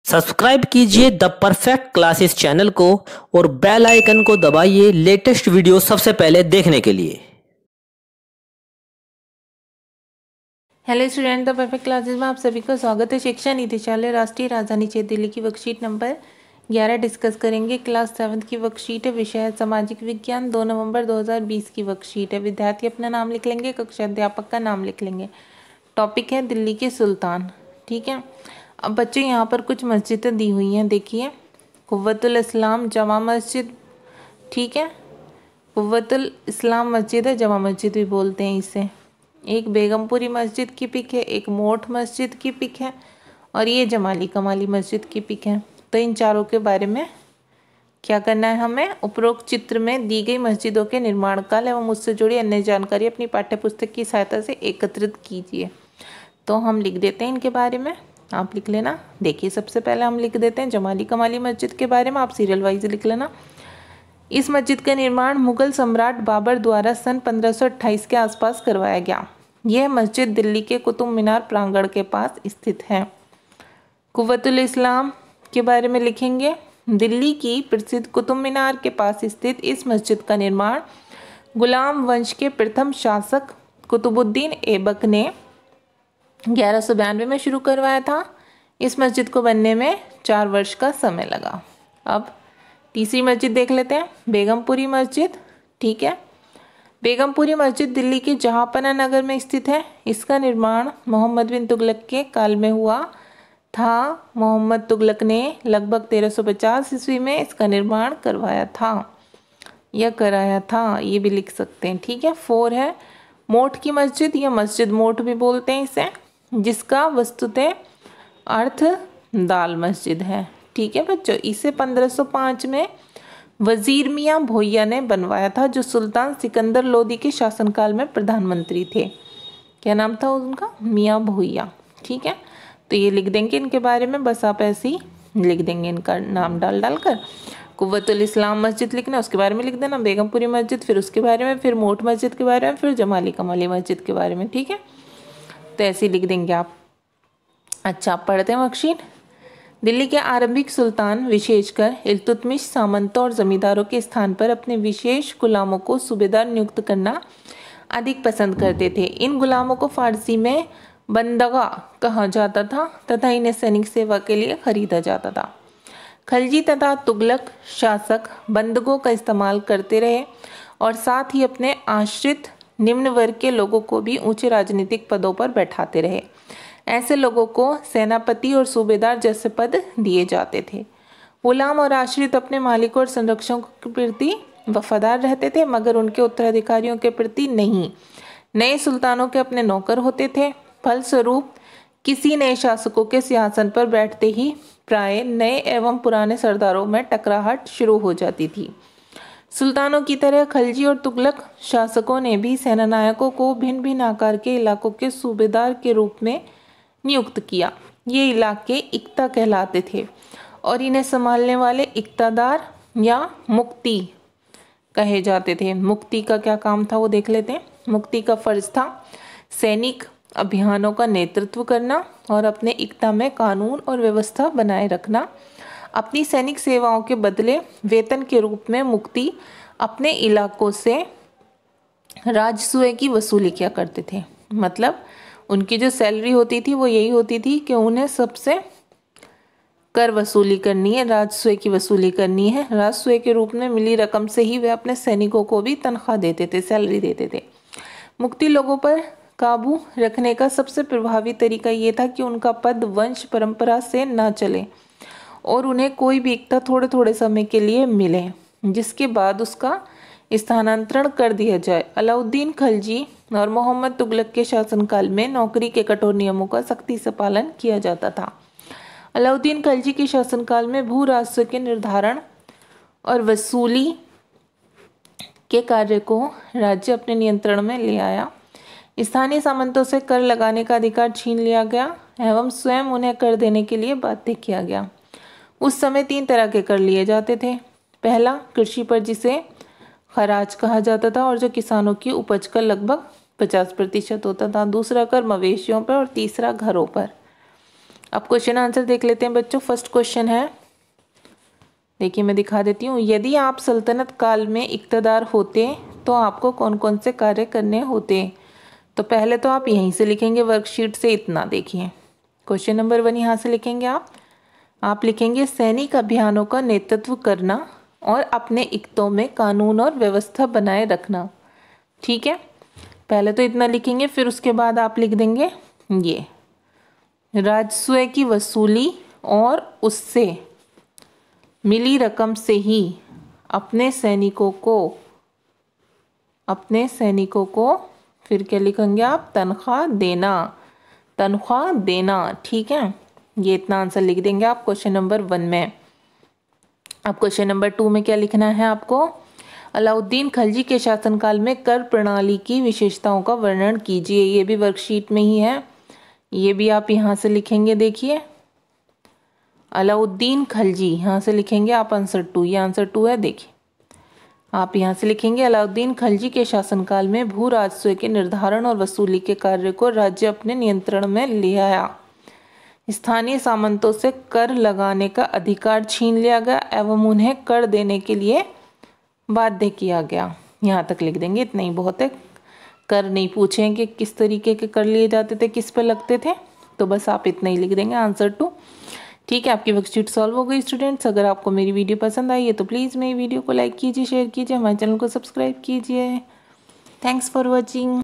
Subscribe कीजिए the perfect classes channel को और बेल आइकन को दबाइए लेटेस्ट वीडियो सबसे पहले देखने के लिए। Hello student, the perfect classes में आप सभी का स्वागत है। शिक्षा निदेशालय राष्ट्रीय राजधानी क्षेत्र दिल्ली की वर्कशीट नंबर 11 डिस्कस करेंगे। क्लास 7 की वर्कशीट है, विषय है सामाजिक विज्ञान। 2 नवंबर 2020 की वर्कशीट है। विद्यार्थी अपना नाम लिख लेंगे, कक्षा अध्यापक का नाम लिख लेंगे। टॉपिक है दिल्ली के सुल्तान। ठीक है, अब बच्चों यहाँ पर कुछ मस्जिदें दी हुई हैं, देखिए। कुव्वतुल इस्लाम जमा मस्जिद, ठीक है, कुव्वतुल इस्लाम मस्जिद है, जमा मस्जिद भी बोलते हैं इसे। एक बेगमपुरी मस्जिद की पिक है, एक मोठ मस्जिद की पिक है और ये जमाली कमाली मस्जिद की पिक है। तो इन चारों के बारे में क्या करना है हमें? उपरोक्त चित्र में दी गई मस्जिदों के निर्माण काल एवं उससे जुड़ी अन्य जानकारी अपनी पाठ्यपुस्तक की सहायता से एकत्रित कीजिए। तो हम लिख देते हैं इनके बारे में, आप लिख लेना। देखिए, सबसे पहले हम लिख देते हैं जमाली कमाली मस्जिद के बारे में, आप सीरियल वाइज लिख लेना। इस मस्जिद का निर्माण मुगल सम्राट बाबर द्वारा सन 1528 के आसपास करवाया गया। यह मस्जिद दिल्ली के कुतुब मीनार प्रांगण के पास स्थित है। कुव्वतुल इस्लाम के बारे में लिखेंगे। दिल्ली की प्रसिद्ध कुतुब मीनार के पास स्थित इस मस्जिद का निर्माण गुलाम वंश के प्रथम शासक कुतुबुद्दीन ऐबक ने 1192 में शुरू करवाया था। इस मस्जिद को बनने में 4 वर्ष का समय लगा। अब तीसरी मस्जिद देख लेते हैं, बेगमपुरी मस्जिद। ठीक है, बेगमपुरी मस्जिद दिल्ली के जहांपना नगर में स्थित है। इसका निर्माण मोहम्मद बिन तुगलक के काल में हुआ था। मोहम्मद तुगलक ने लगभग 1350 ईस्वी में इसका निर्माण करवाया था या कराया था, ये भी लिख सकते हैं। ठीक है, 4 है मोठ की मस्जिद या मस्जिद मोठ भी बोलते हैं इसे, जिसका वस्तुतः अर्थ दाल मस्जिद है। ठीक है बच्चों, इसे 1505 में वजीर मियाँ भोइया ने बनवाया था, जो सुल्तान सिकंदर लोदी के शासनकाल में प्रधानमंत्री थे। क्या नाम था उनका? मियाँ भोइया। ठीक है, तो ये लिख देंगे इनके बारे में, बस आप ऐसे ही लिख देंगे इनका नाम डाल कर। कुव्वतुल इस्लाम मस्जिद लिखना, उसके बारे में लिख देना, बेगमपुरी मस्जिद, फिर उसके बारे में, फिर मोठ मस्जिद के बारे में, फिर जमाली कमाली मस्जिद के बारे में। ठीक है, तो ऐसे ही लिख देंगे आप। अच्छा, आप पढ़ते हैं वर्कशीट। दिल्ली के आरंभिक सुल्तान विशेषकर इल्तुतमिश सामंतों और जमींदारों के स्थान पर अपने विशेष गुलामों को सूबेदार नियुक्त करना अधिक पसंद करते थे। इन गुलामों को फारसी में बंदगा कहा जाता था तथा इन्हें सैनिक सेवा के लिए खरीदा जाता था। खलजी तथा तुगलक शासक बंदगों का इस्तेमाल करते रहे और साथ ही अपने आश्रित निम्न वर्ग के लोगों को भी ऊंचे राजनीतिक पदों पर बैठाते रहे। ऐसे लोगों को सेनापति और सूबेदार जैसे पद दिए जाते थे। गुलाम और आश्रित अपने मालिकों और संरक्षकों के प्रति वफादार रहते थे, मगर उनके उत्तराधिकारियों के प्रति नहीं। नए सुल्तानों के अपने नौकर होते थे। फलस्वरूप किसी नए शासकों के सिंहासन पर बैठते ही प्राय नए एवं पुराने सरदारों में टकराहट शुरू हो जाती थी। सुल्तानों की तरह खलजी और तुगलक शासकों ने भी सेनानायकों को भिन्न भिन्न आकार के इलाकों के सूबेदार के रूप में नियुक्त किया। ये इलाके इक्ता कहलाते थे और इन्हें संभालने वाले इक्तादार या मुक्ति कहे जाते थे। मुक्ति का क्या काम था वो देख लेते हैं। मुक्ति का फर्ज था सैनिक अभियानों का नेतृत्व करना और अपने इक्ता में कानून और व्यवस्था बनाए रखना। अपनी सैनिक सेवाओं के बदले वेतन के रूप में मुक्ति अपने इलाकों से राजस्व की वसूली किया करते थे। मतलब उनकी जो सैलरी होती थी वो यही होती थी कि उन्हें सबसे कर वसूली करनी है, राजस्व की वसूली करनी है। राजस्व के रूप में मिली रकम से ही वे अपने सैनिकों को भी तनख्वाह देते थे, सैलरी देते थे। मुक्ति लोगों पर काबू रखने का सबसे प्रभावी तरीका ये था कि उनका पद वंश परंपरा से न चले और उन्हें कोई भी इक्ता थोड़े थोड़े समय के लिए मिले, जिसके बाद उसका स्थानांतरण कर दिया जाए। अलाउद्दीन खलजी और मोहम्मद तुगलक के शासनकाल में नौकरी के कठोर नियमों का सख्ती से पालन किया जाता था। अलाउद्दीन खलजी के शासनकाल में भू राजस्व के निर्धारण और वसूली के कार्य को राज्य अपने नियंत्रण में ले आया। स्थानीय सामंतों से कर लगाने का अधिकार छीन लिया गया एवं स्वयं उन्हें कर देने के लिए बाध्य किया गया। उस समय 3 तरह के कर लिए जाते थे। पहला कृषि पर, जिसे खराज कहा जाता था और जो किसानों की उपज का लगभग 50% होता था। दूसरा कर मवेशियों पर और तीसरा घरों पर। अब क्वेश्चन आंसर देख लेते हैं बच्चों। फर्स्ट क्वेश्चन है, देखिए मैं दिखा देती हूँ। यदि आप सल्तनत काल में इक़्तिदार होते तो आपको कौन कौन से कार्य करने होते। तो पहले तो आप यहीं से लिखेंगे वर्कशीट से इतना। देखिए क्वेश्चन नंबर 1 यहाँ से लिखेंगे आप लिखेंगे सैनिक अभियानों का नेतृत्व करना और अपने इक्तों में कानून और व्यवस्था बनाए रखना। ठीक है, पहले तो इतना लिखेंगे, फिर उसके बाद आप लिख देंगे ये राजस्व की वसूली और उससे मिली रकम से ही अपने सैनिकों को फिर क्या लिखेंगे आप, तनख्वाह देना। ठीक है, ये इतना आंसर लिख देंगे आप क्वेश्चन नंबर 1 में। अब क्वेश्चन नंबर 2 में क्या लिखना है आपको, अलाउद्दीन खलजी के शासनकाल में कर प्रणाली की विशेषताओं का वर्णन कीजिए। ये भी वर्कशीट में ही है, ये भी आप यहाँ से लिखेंगे। देखिए अलाउद्दीन खलजी, यहाँ से लिखेंगे आप आंसर 2, ये आंसर 2 है। देखिए आप यहाँ से लिखेंगे अलाउद्दीन खलजी के शासनकाल में भू राजस्व के निर्धारण और वसूली के कार्य को राज्य अपने नियंत्रण में ले आया। स्थानीय सामंतों से कर लगाने का अधिकार छीन लिया गया एवं उन्हें कर देने के लिए बाध्य किया गया। यहाँ तक लिख देंगे, इतना ही बहुत है। कर नहीं पूछेंगे किस तरीके के कर लिए जाते थे, किस पर लगते थे, तो बस आप इतना ही लिख देंगे आंसर 2। ठीक है, आपकी वर्कशीट सॉल्व हो गई स्टूडेंट्स। अगर आपको मेरी वीडियो पसंद आई है तो प्लीज़ मेरी वीडियो को लाइक कीजिए, शेयर कीजिए, हमारे चैनल को सब्सक्राइब कीजिए। Thanks for watching.